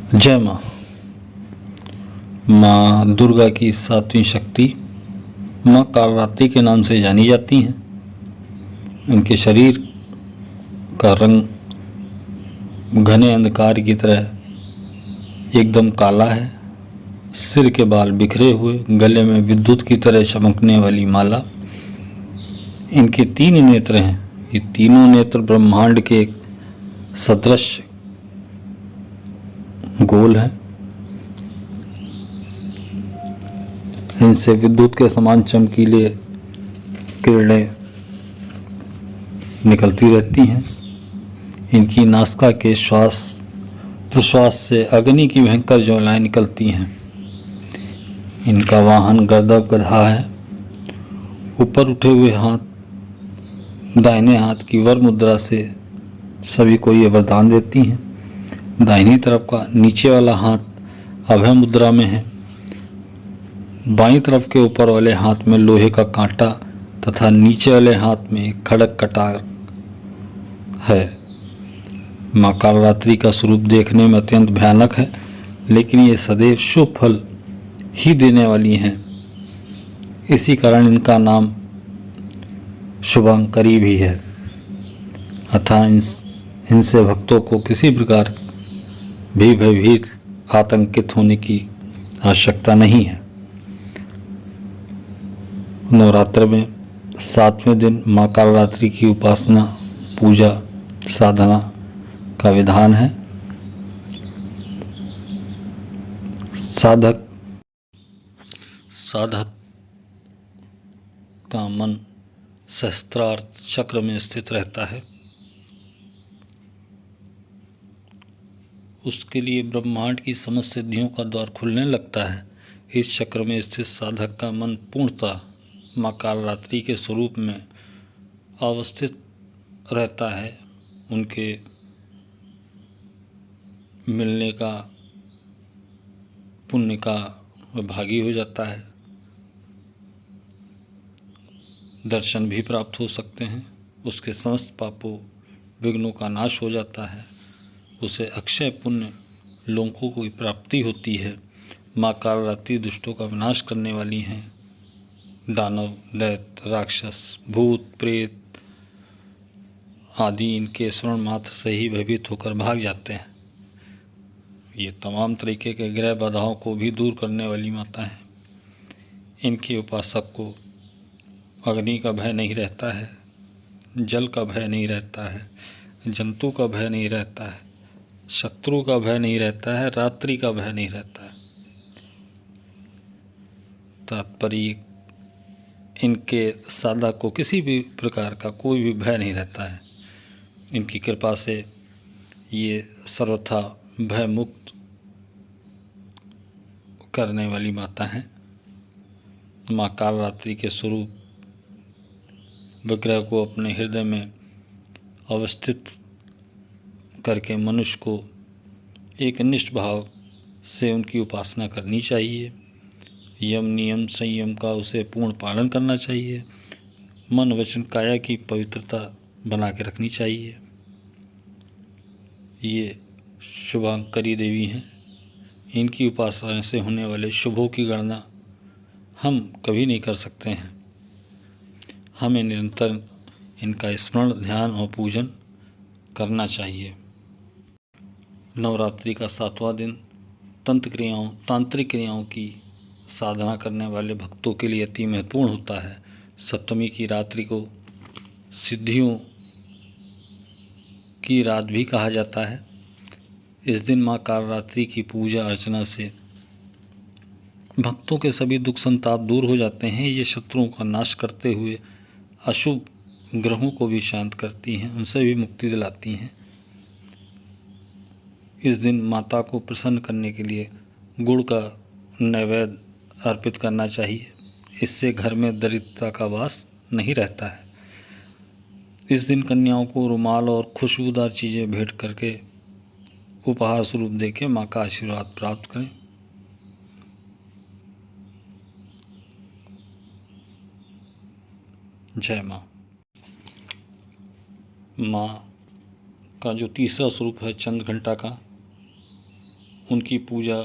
जय माँ। माँ दुर्गा की सातवीं शक्ति माँ कालरात्रि के नाम से जानी जाती हैं। इनके शरीर का रंग घने अंधकार की तरह एकदम काला है। सिर के बाल बिखरे हुए, गले में विद्युत की तरह चमकने वाली माला। इनके 3 नेत्र हैं। ये तीनों नेत्र ब्रह्मांड के एक सदृश गोल हैं। इनसे विद्युत के समान चमकीले किरणें निकलती रहती हैं। इनकी नासिका के श्वास प्रश्वास से अग्नि की भयंकर ज्वालाएं निकलती हैं। इनका वाहन गधा है। ऊपर उठे हुए हाथ दाहिने हाथ की वर मुद्रा से सभी को ये वरदान देती हैं। दाहिनी तरफ का नीचे वाला हाथ अभय मुद्रा में है। बाईं तरफ के ऊपर वाले हाथ में लोहे का कांटा तथा नीचे वाले हाथ में एक खड़क कटार है। माँ कालरात्रि का स्वरूप देखने में अत्यंत भयानक है, लेकिन ये सदैव शुभ फल ही देने वाली हैं। इसी कारण इनका नाम शुभंकरी भी है। अतः इनसे भक्तों को किसी प्रकार भी भयभीत आतंकित होने की आवश्यकता नहीं है। नवरात्र में 7वें दिन माँ कालरात्रि की उपासना, पूजा, साधना का विधान है। साधक का मन सहस्त्रार चक्र में स्थित रहता है। उसके लिए ब्रह्मांड की समस्त सिद्धियों का द्वार खुलने लगता है। इस चक्र में स्थित साधक का मन पूर्णतः माँ कालरात्रि के स्वरूप में अवस्थित रहता है। उनके मिलने का पुण्य का भागी हो जाता है। दर्शन भी प्राप्त हो सकते हैं। उसके समस्त पापों विघ्नों का नाश हो जाता है। उसे अक्षय पुण्य लोकों की प्राप्ति होती है। माँ कालरात्रि दुष्टों का विनाश करने वाली हैं। दानव, दैत्य, राक्षस, भूत, प्रेत आदि इनके स्मरण मात्र से ही भयभीत होकर भाग जाते हैं। ये तमाम तरीके के ग्रह बाधाओं को भी दूर करने वाली माता है। इनके उपासक को अग्नि का भय नहीं रहता है, जल का भय नहीं रहता है, जंतु का भय नहीं रहता है, शत्रु का भय नहीं रहता है, रात्रि का भय नहीं रहता है। तात्पर्य इनके साधक को किसी भी प्रकार का कोई भी भय नहीं रहता है। इनकी कृपा से ये सर्वथा भय मुक्त करने वाली माता हैं। माँ कालरात्रि के स्वरूप विग्रह को अपने हृदय में अवस्थित करके मनुष्य को एक निष्ठ भाव से उनकी उपासना करनी चाहिए। यम नियम संयम का उसे पूर्ण पालन करना चाहिए। मन वचन काया की पवित्रता बना के रखनी चाहिए। ये शुभंकरी देवी हैं। इनकी उपासना से होने वाले शुभों की गणना हम कभी नहीं कर सकते हैं। हमें निरंतर इनका स्मरण, ध्यान और पूजन करना चाहिए। नवरात्रि का 7वां दिन तांत्रिक क्रियाओं की साधना करने वाले भक्तों के लिए अति महत्वपूर्ण होता है। सप्तमी की रात्रि को सिद्धियों की रात भी कहा जाता है। इस दिन माँ कालरात्रि की पूजा अर्चना से भक्तों के सभी दुख संताप दूर हो जाते हैं। ये शत्रुओं का नाश करते हुए अशुभ ग्रहों को भी शांत करती हैं, उनसे भी मुक्ति दिलाती हैं। इस दिन माता को प्रसन्न करने के लिए गुड़ का नैवेद्य अर्पित करना चाहिए। इससे घर में दरिद्रता का वास नहीं रहता है। इस दिन कन्याओं को रुमाल और खुशबूदार चीज़ें भेंट करके उपहार स्वरूप देके माँ का आशीर्वाद प्राप्त करें। जय माँ। माँ का जो तीसरा स्वरूप है चंद्र घंटा का, उनकी पूजा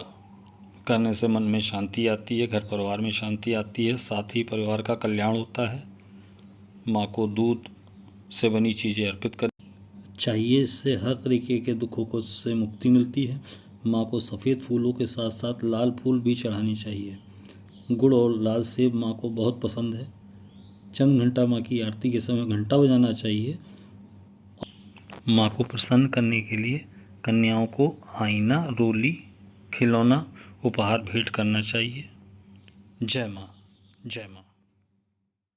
करने से मन में शांति आती है, घर परिवार में शांति आती है, साथ ही परिवार का कल्याण होता है। माँ को दूध से बनी चीज़ें अर्पित कर चाहिए, इससे हर तरीके के दुखों को से मुक्ति मिलती है। माँ को सफ़ेद फूलों के साथ साथ लाल फूल भी चढ़ानी चाहिए। गुड़ और लाल सेब माँ को बहुत पसंद है। चंद घंटा माँ की आरती के समय घंटा बजाना चाहिए। माँ को प्रसन्न करने के लिए कन्याओं को आईना, रोली, खिलौना उपहार भेंट करना चाहिए। जय माँ, जय माँ।